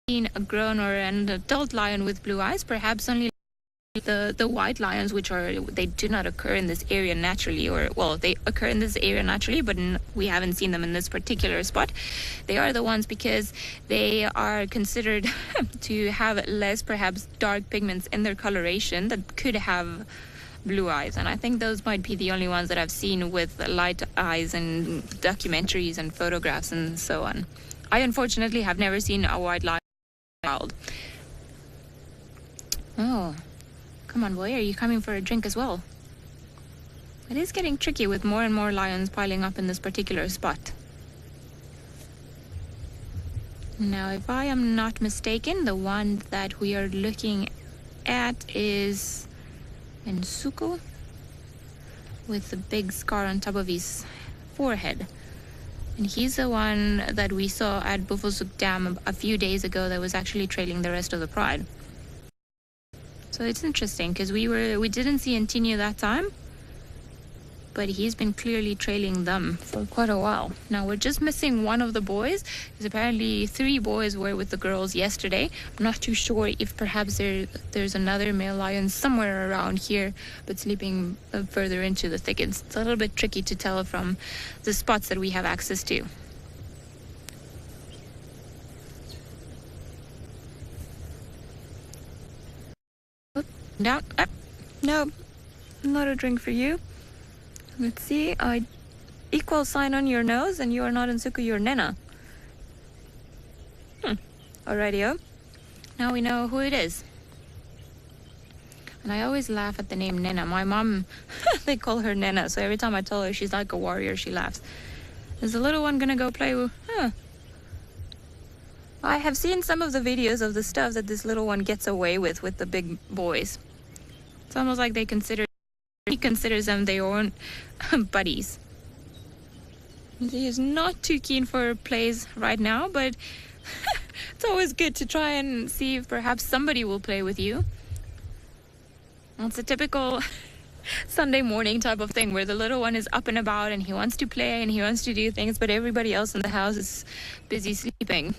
seen a grown or an adult lion with blue eyes. Perhaps only the white lions, which they do not occur in this area naturally, or well, they occur in this area naturally, but we haven't seen them in this particular spot. They are the ones because they are considered to have less, perhaps, dark pigments in their coloration that could have blue eyes, and I think those might be the only ones that I've seen with light eyes in documentaries and photographs and so on. I unfortunately have never seen a white lion wild. Oh, come on, boy, are you coming for a drink as well? It is getting tricky with more and more lions piling up in this particular spot. Now, if I am not mistaken, the one that we are looking at is Nkuhuma, with a big scar on top of his forehead. And he's the one that we saw at Bufosuk Dam a few days ago that was actually trailing the rest of the pride. So it's interesting because we didn't see Nkuhuma that time, but he's been clearly trailing them for quite a while. Now we're just missing one of the boys, because apparently 3 boys were with the girls yesterday. I'm not too sure if perhaps there's another male lion somewhere around here, but sleeping further into the thickets. It's a little bit tricky to tell from the spots that we have access to. Down, up. No, not a drink for you. Let's see, equal sign on your nose, and you are not Nkuhuma, you're Nena. Alrighty-o. Now we know who it is. And I always laugh at the name Nena. My mom, they call her Nena, so every time I tell her she's like a warrior, she laughs. Is the little one gonna go play with... I have seen some of the videos of the stuff that this little one gets away with the big boys. It's almost like he considers them their own buddies. He is not too keen for plays right now, but it's always good to try and see if perhaps somebody will play with you. It's a typical Sunday morning type of thing where the little one is up and about and he wants to play and he wants to do things, but everybody else in the house is busy sleeping.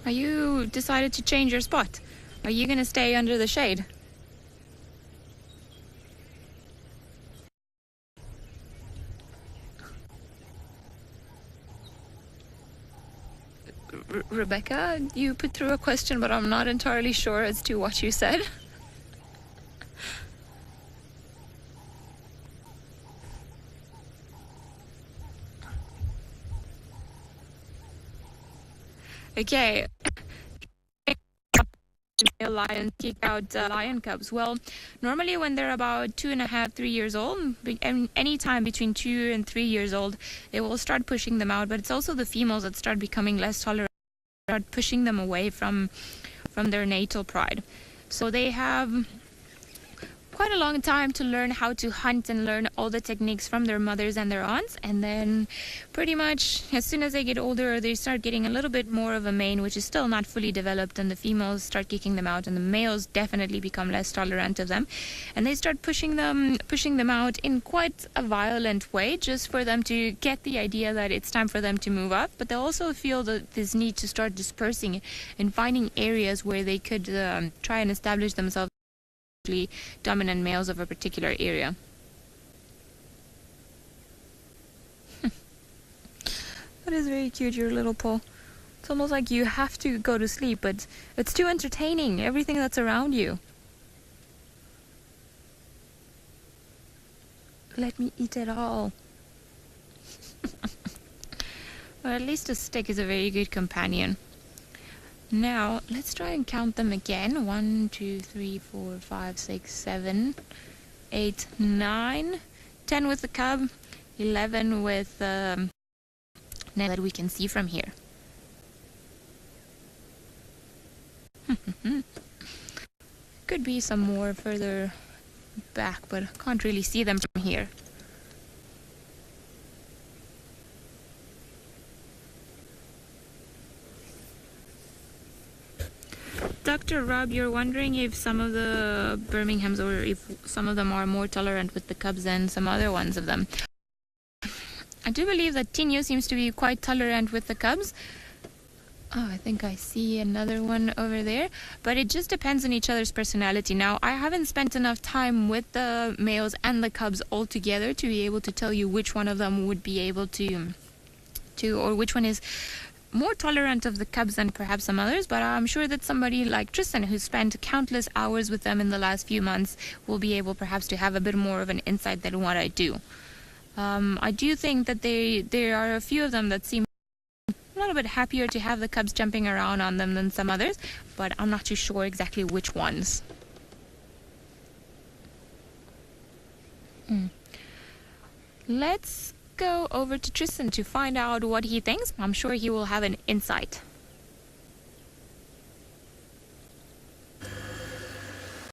Are you decided to change your spot? Are you going to stay under the shade? Rebecca, you put through a question, but I'm not entirely sure as to what you said. Okay. Lions kick out lion cubs. Well, normally when they're about 2.5, 3 years old, any time between 2 and 3 years old, they will start pushing them out. But it's also the females that start becoming less tolerant, start pushing them away from their natal pride. So they have quite a long time to learn how to hunt and learn all the techniques from their mothers and their aunts, and then pretty much as soon as they get older, they start getting a little bit more of a mane, which is still not fully developed, and the females start kicking them out, and the males definitely become less tolerant of them, and they start pushing them out in quite a violent way, just for them to get the idea that it's time for them to move up. But they also feel this need to start dispersing and finding areas where they could try and establish themselves dominant males of a particular area. That is very cute, your little paw. It's almost like you have to go to sleep, but it's too entertaining, everything that's around you. Let me eat it all. Well, at least a stick is a very good companion. Now, let's try and count them again. 1, 2, 3, 4, 5, 6, 7, 8, 9, 10 with the cub, 11 with that we can see from here. Could be some more further back, but can't really see them from here. Dr. Rob, you're wondering if some of the Birminghams, or if some of them are more tolerant with the cubs than some other ones of them. I do believe that Tinio seems to be quite tolerant with the cubs. Oh, I think I see another one over there. But it just depends on each other's personality. Now, I haven't spent enough time with the males and the cubs all together to be able to tell you which one of them would be able to or which one is more tolerant of the cubs than perhaps some others. But I'm sure that somebody like Tristan, who spent countless hours with them in the last few months, will be able perhaps to have a bit more of an insight than what I do. I do think that there are a few of them that seem a little bit happier to have the cubs jumping around on them than some others, but I'm not too sure exactly which ones. Let's go over to Tristan to find out what he thinks. I'm sure he will have an insight.